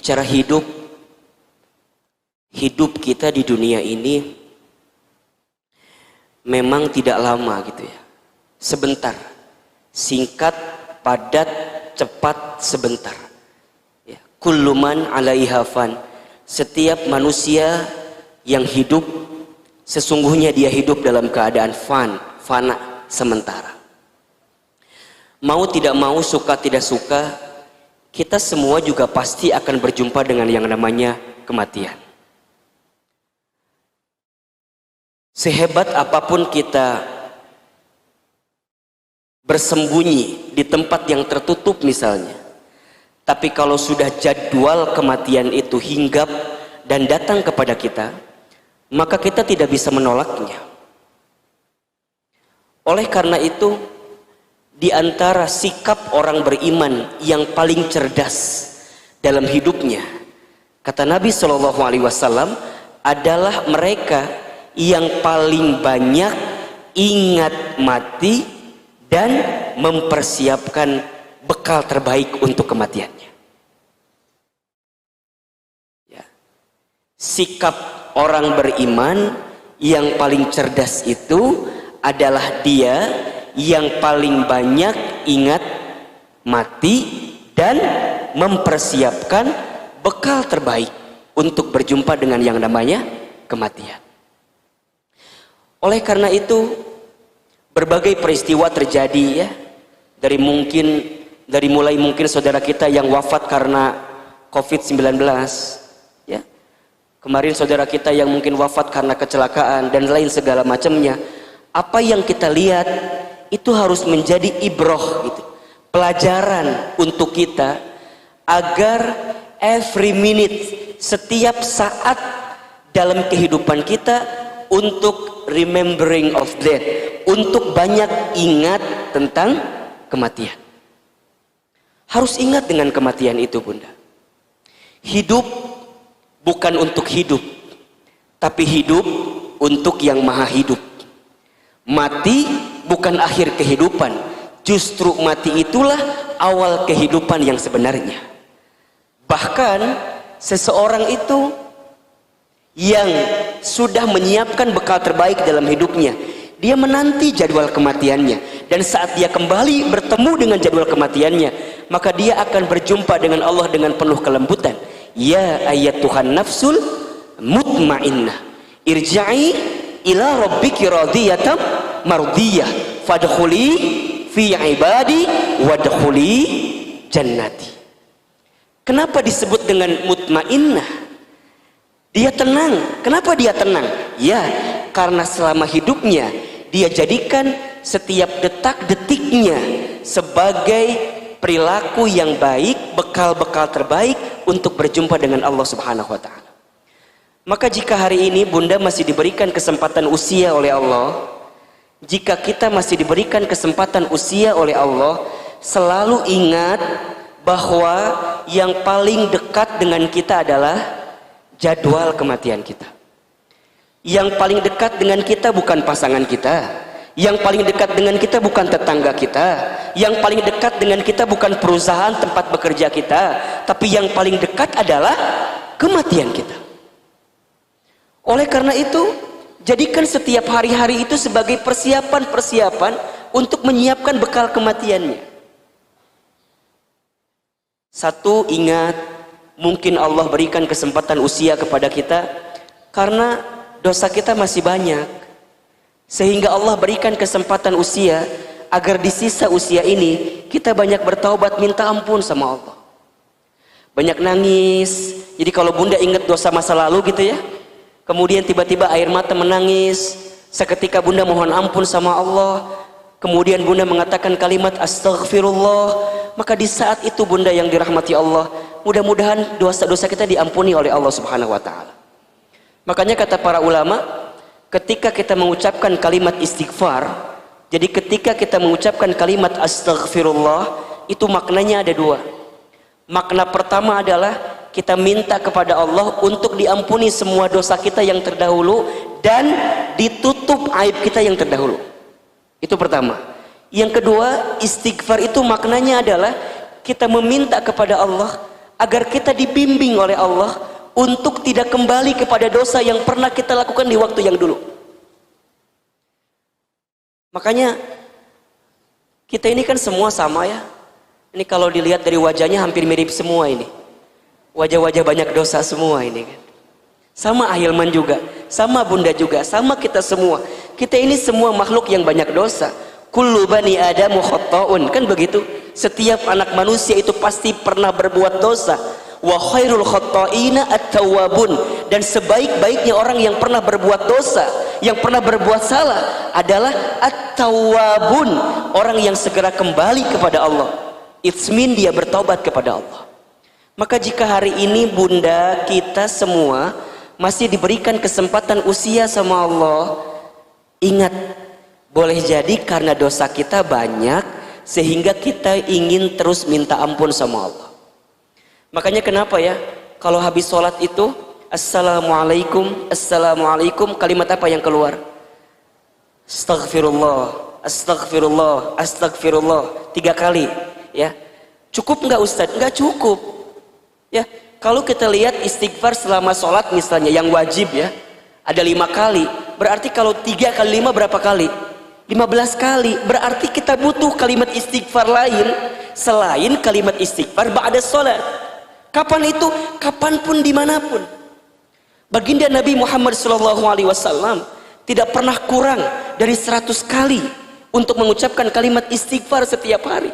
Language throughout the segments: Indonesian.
bicara hidup kita di dunia ini memang tidak lama gitu ya. Sebentar, singkat, padat, cepat, sebentar. Ya. Kullu man 'alaiha fan. Setiap manusia yang hidup sesungguhnya dia hidup dalam keadaan fana, sementara. Mau tidak mau, suka tidak suka, kita semua juga pasti akan berjumpa dengan yang namanya kematian. Sehebat apapun kita bersembunyi di tempat yang tertutup misalnya, tapi kalau sudah jadwal kematian itu hinggap dan datang kepada kita, maka kita tidak bisa menolaknya. Oleh karena itu, di antara sikap orang beriman yang paling cerdas dalam hidupnya, kata Nabi SAW, adalah mereka yang paling banyak ingat mati dan mempersiapkan bekal terbaik untuk kematiannya. Ya. Sikap orang beriman yang paling cerdas itu adalah dia yang paling banyak ingat mati dan mempersiapkan bekal terbaik untuk berjumpa dengan yang namanya kematian. Oleh karena itu, berbagai peristiwa terjadi ya, dari mulai mungkin saudara kita yang wafat karena COVID-19 ya. Kemarin saudara kita yang mungkin wafat karena kecelakaan dan lain segala macamnya. Apa yang kita lihat itu harus menjadi ibroh gitu, pelajaran untuk kita agar every minute, setiap saat dalam kehidupan kita untuk remembering of death, untuk banyak ingat tentang kematian. Harus ingat dengan kematian itu, Bunda. Hidup bukan untuk hidup, tapi hidup untuk yang maha hidup. Mati bukan akhir kehidupan, justru mati itulah awal kehidupan yang sebenarnya. Bahkan seseorang itu yang sudah menyiapkan bekal terbaik dalam hidupnya, dia menanti jadwal kematiannya, dan saat dia kembali bertemu dengan jadwal kematiannya, maka dia akan berjumpa dengan Allah dengan penuh kelembutan. Ya ayyatuhan nafsul mutmainnah, irja'i ila rabbiki radiyatan mardiyah fadkhuli fi ibadi wadkhuli jannati. Kenapa disebut dengan mutmainnah? Dia tenang. Kenapa dia tenang? Ya, karena selama hidupnya dia jadikan setiap detak-detiknya sebagai perilaku yang baik, bekal-bekal terbaik untuk berjumpa dengan Allah Subhanahu wa taala. Maka jika hari ini Bunda masih diberikan kesempatan usia oleh Allah, jika kita masih diberikan kesempatan usia oleh Allah, selalu ingat bahwa yang paling dekat dengan kita adalah jadwal kematian kita. Yang paling dekat dengan kita bukan pasangan kita, yang paling dekat dengan kita bukan tetangga kita, yang paling dekat dengan kita bukan perusahaan tempat bekerja kita, tapi yang paling dekat adalah kematian kita. Oleh karena itu, jadikan setiap hari-hari itu sebagai persiapan-persiapan untuk menyiapkan bekal kematiannya. Satu, ingat, mungkin Allah berikan kesempatan usia kepada kita karena dosa kita masih banyak, sehingga Allah berikan kesempatan usia agar di sisa usia ini kita banyak bertaubat, minta ampun sama Allah, banyak nangis. Jadi kalau Bunda ingat dosa masa lalu gitu ya, kemudian tiba-tiba air mata menangis, seketika Bunda mohon ampun sama Allah, kemudian Bunda mengatakan kalimat astaghfirullah, maka di saat itu Bunda yang dirahmati Allah, mudah-mudahan dosa-dosa kita diampuni oleh Allah Subhanahu wa taala. Makanya kata para ulama, ketika kita mengucapkan kalimat istighfar, jadi ketika kita mengucapkan kalimat astaghfirullah, itu maknanya ada dua. Makna pertama adalah kita minta kepada Allah untuk diampuni semua dosa kita yang terdahulu dan ditutup aib kita yang terdahulu. Itu pertama. Yang kedua, istighfar itu maknanya adalah kita meminta kepada Allah agar kita dibimbing oleh Allah untuk tidak kembali kepada dosa yang pernah kita lakukan di waktu yang dulu. Makanya kita ini kan semua sama ya. Ini kalau dilihat dari wajahnya hampir mirip semua ini. Wajah-wajah banyak dosa semua ini kan. Sama Ahilman juga, sama Bunda juga, sama kita semua. Kita ini semua makhluk yang banyak dosa. Kullu bani Adamu khatta'un, kan begitu. Setiap anak manusia itu pasti pernah berbuat dosa. Wa khairul khatta'ina at-tawwabun, dan sebaik-baiknya orang yang pernah berbuat dosa, yang pernah berbuat salah adalah at-tawwabun, orang yang segera kembali kepada Allah. It's mean dia bertobat kepada Allah. Maka jika hari ini Bunda, kita semua masih diberikan kesempatan usia sama Allah, ingat, boleh jadi karena dosa kita banyak sehingga kita ingin terus minta ampun sama Allah. Makanya kenapa ya, kalau habis sholat itu Assalamualaikum, Assalamualaikum, kalimat apa yang keluar? Astaghfirullah, Astaghfirullah, Astaghfirullah 3 kali ya. Cukup nggak Ustadz? Nggak cukup ya. Kalau kita lihat istighfar selama sholat misalnya yang wajib ya, ada 5 kali. Berarti kalau 3 kali 5 berapa kali? 15 kali. Berarti kita butuh kalimat istighfar lain selain kalimat istighfar ba'da sholat. Kapan itu? Kapanpun, dimanapun. Baginda Nabi Muhammad SAW tidak pernah kurang dari 100 kali untuk mengucapkan kalimat istighfar setiap hari.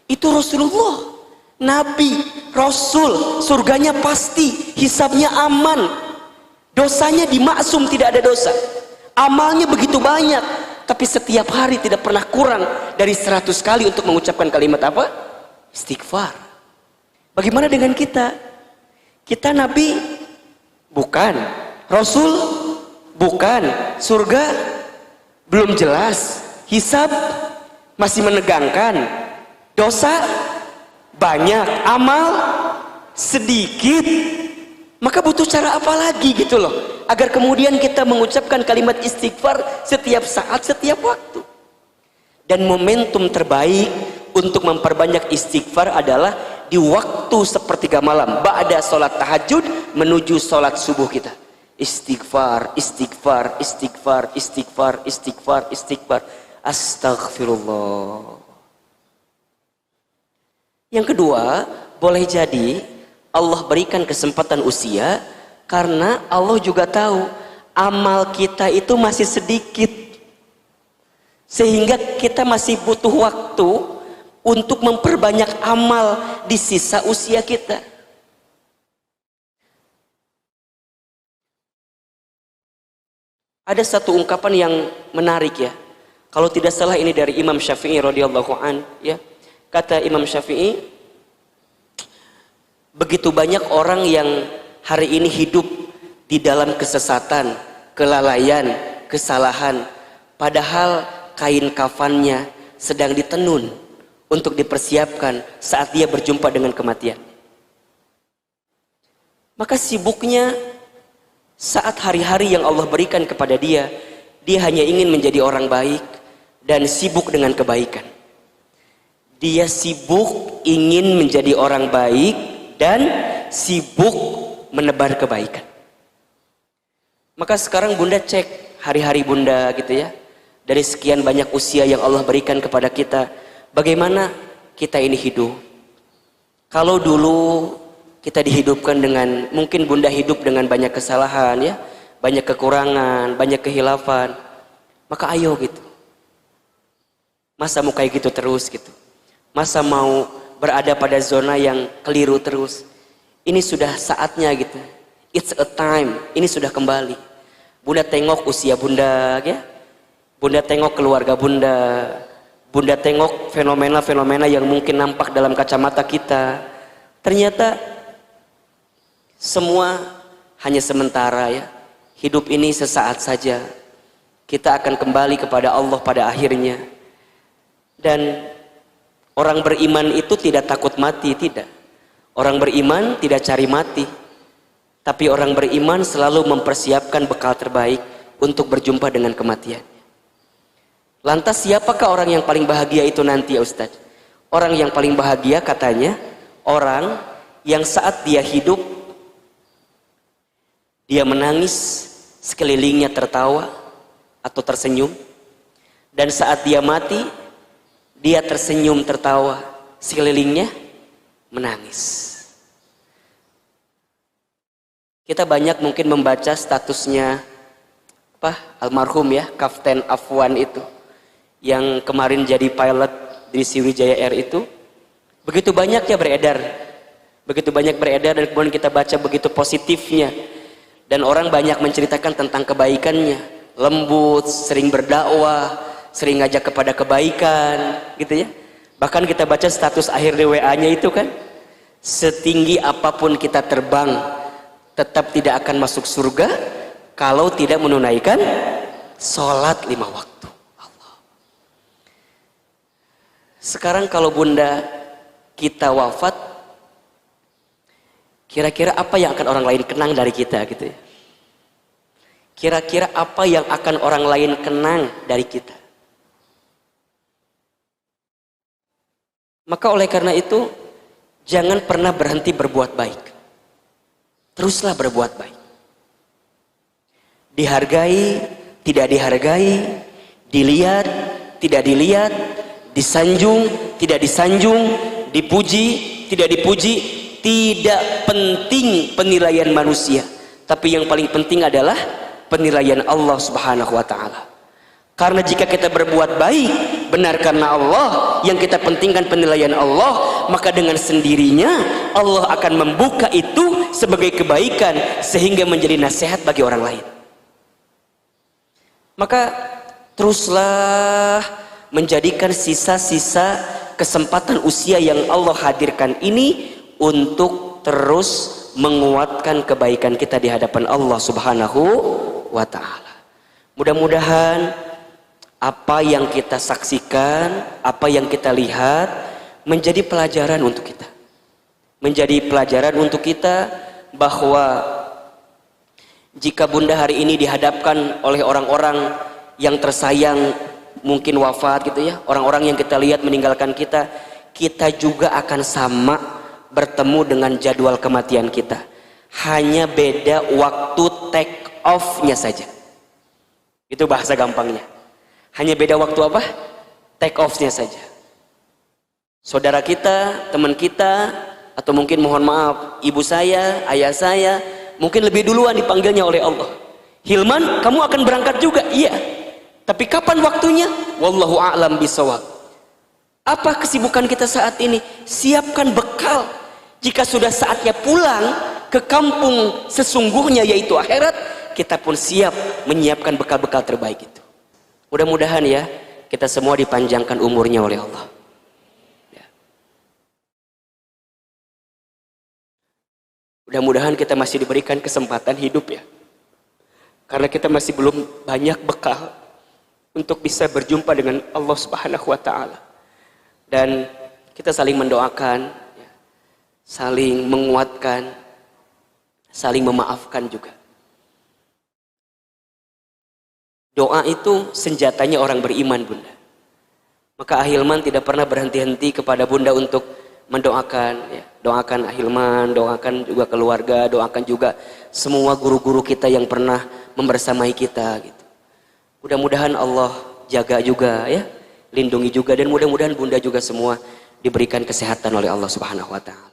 Itu Rasulullah, Nabi, Rasul, surganya pasti, hisabnya aman, dosanya dimaksum, tidak ada dosa, amalnya begitu banyak, tapi setiap hari tidak pernah kurang dari 100 kali untuk mengucapkan kalimat apa? Istighfar. Bagaimana dengan kita? Kita Nabi? Bukan. Rasul? Bukan. Surga? Belum jelas. Hisab? Masih menegangkan. Dosa? Banyak. Amal? Sedikit. Maka butuh cara apa lagi gitu loh, agar kemudian kita mengucapkan kalimat istighfar setiap saat, setiap waktu. Dan momentum terbaik untuk memperbanyak istighfar adalah di waktu sepertiga malam, ba'da sholat tahajud menuju sholat subuh kita. Istighfar, istighfar, istighfar, istighfar, istighfar, istighfar. Astaghfirullah. Yang kedua, boleh jadi Allah berikan kesempatan usia karena Allah juga tahu amal kita itu masih sedikit, sehingga kita masih butuh waktu untuk memperbanyak amal di sisa usia kita. Ada satu ungkapan yang menarik ya, kalau tidak salah ini dari Imam Syafi'i radhiyallahu an ya. Kata Imam Syafi'i, begitu banyak orang yang hari ini hidup di dalam kesesatan, kelalaian, kesalahan, padahal kain kafannya sedang ditenun untuk dipersiapkan saat dia berjumpa dengan kematian. Maka sibuknya saat hari-hari yang Allah berikan kepada dia, dia hanya ingin menjadi orang baik dan sibuk dengan kebaikan. Dia sibuk ingin menjadi orang baik dan sibuk menebar kebaikan. Maka sekarang Bunda cek hari-hari Bunda gitu ya, dari sekian banyak usia yang Allah berikan kepada kita, bagaimana kita ini hidup. Kalau dulu kita dihidupkan dengan, mungkin Bunda hidup dengan banyak kesalahan ya, banyak kekurangan, banyak kehilafan, maka ayo gitu. Masa mau kayak gitu terus gitu? Masa mau berada pada zona yang keliru terus? Ini sudah saatnya gitu. It's a time. Ini sudah kembali. Bunda tengok usia Bunda ya. Bunda tengok keluarga Bunda. Bunda tengok fenomena-fenomena yang mungkin nampak dalam kacamata kita. Ternyata semua hanya sementara ya. Hidup ini sesaat saja. Kita akan kembali kepada Allah pada akhirnya. Dan orang beriman itu tidak takut mati, tidak. Orang beriman tidak cari mati. Tapi orang beriman selalu mempersiapkan bekal terbaik untuk berjumpa dengan kematian. Lantas siapakah orang yang paling bahagia itu nanti ya Ustaz? Orang yang paling bahagia katanya orang yang saat dia hidup dia menangis, sekelilingnya tertawa atau tersenyum, dan saat dia mati dia tersenyum tertawa, sekelilingnya menangis. Kita banyak mungkin membaca statusnya almarhum ya, Kapten Afwan itu yang kemarin jadi pilot di Sriwijaya Air itu. Begitu banyak ya beredar, dan kemudian kita baca begitu positifnya, dan orang banyak menceritakan tentang kebaikannya, lembut, sering berdakwah, sering ngajak kepada kebaikan gitu ya. Bahkan kita baca status akhir di WA-nya itu kan, setinggi apapun kita terbang tetap tidak akan masuk surga kalau tidak menunaikan sholat 5 waktu. Allah. Sekarang kalau bunda kita wafat, kira-kira apa yang akan orang lain kenang dari kita gitu ya? Kira-kira apa yang akan orang lain kenang dari kita? Maka oleh karena itu, jangan pernah berhenti berbuat baik. Teruslah berbuat baik. Dihargai, tidak dihargai, dilihat, tidak dilihat, disanjung, tidak disanjung, dipuji, tidak dipuji, tidak penting penilaian manusia, tapi yang paling penting adalah penilaian Allah Subhanahu wa taala. Karena jika kita berbuat baik benar karena Allah, yang kita pentingkan penilaian Allah, maka dengan sendirinya Allah akan membuka itu sebagai kebaikan sehingga menjadi nasihat bagi orang lain. Maka teruslah menjadikan sisa-sisa kesempatan usia yang Allah hadirkan ini untuk terus menguatkan kebaikan kita di hadapan Allah Subhanahu wa ta'ala. Mudah-mudahan apa yang kita saksikan, apa yang kita lihat menjadi pelajaran untuk kita. Menjadi pelajaran untuk kita bahwa jika bunda hari ini dihadapkan oleh orang-orang yang tersayang mungkin wafat gitu ya, orang-orang yang kita lihat meninggalkan kita, kita juga akan sama bertemu dengan jadwal kematian kita. Hanya beda waktu take off-nya saja. Itu bahasa gampangnya. Hanya beda waktu apa? Take off-nya saja. Saudara kita, teman kita, atau mungkin mohon maaf, ibu saya, ayah saya, mungkin lebih duluan dipanggilnya oleh Allah. Hilman, kamu akan berangkat juga? Iya. Tapi kapan waktunya? Wallahu a'lam bishawab. Apa kesibukan kita saat ini? Siapkan bekal. Jika sudah saatnya pulang ke kampung sesungguhnya yaitu akhirat, kita pun siap menyiapkan bekal-bekal terbaik itu. Mudah-mudahan ya, kita semua dipanjangkan umurnya oleh Allah. Ya. Mudah-mudahan kita masih diberikan kesempatan hidup ya. Karena kita masih belum banyak bekal untuk bisa berjumpa dengan Allah Subhanahu wa ta'ala. Dan kita saling mendoakan, ya, saling menguatkan, saling memaafkan juga. Doa itu senjatanya orang beriman, bunda. Maka Ahilman tidak pernah berhenti-henti kepada bunda untuk mendoakan, ya. Doakan Ahilman, doakan juga keluarga, doakan juga semua guru-guru kita yang pernah membersamai kita gitu. Mudah-mudahan Allah jaga juga ya, lindungi juga, dan mudah-mudahan bunda juga semua diberikan kesehatan oleh Allah Subhanahu wa ta'ala.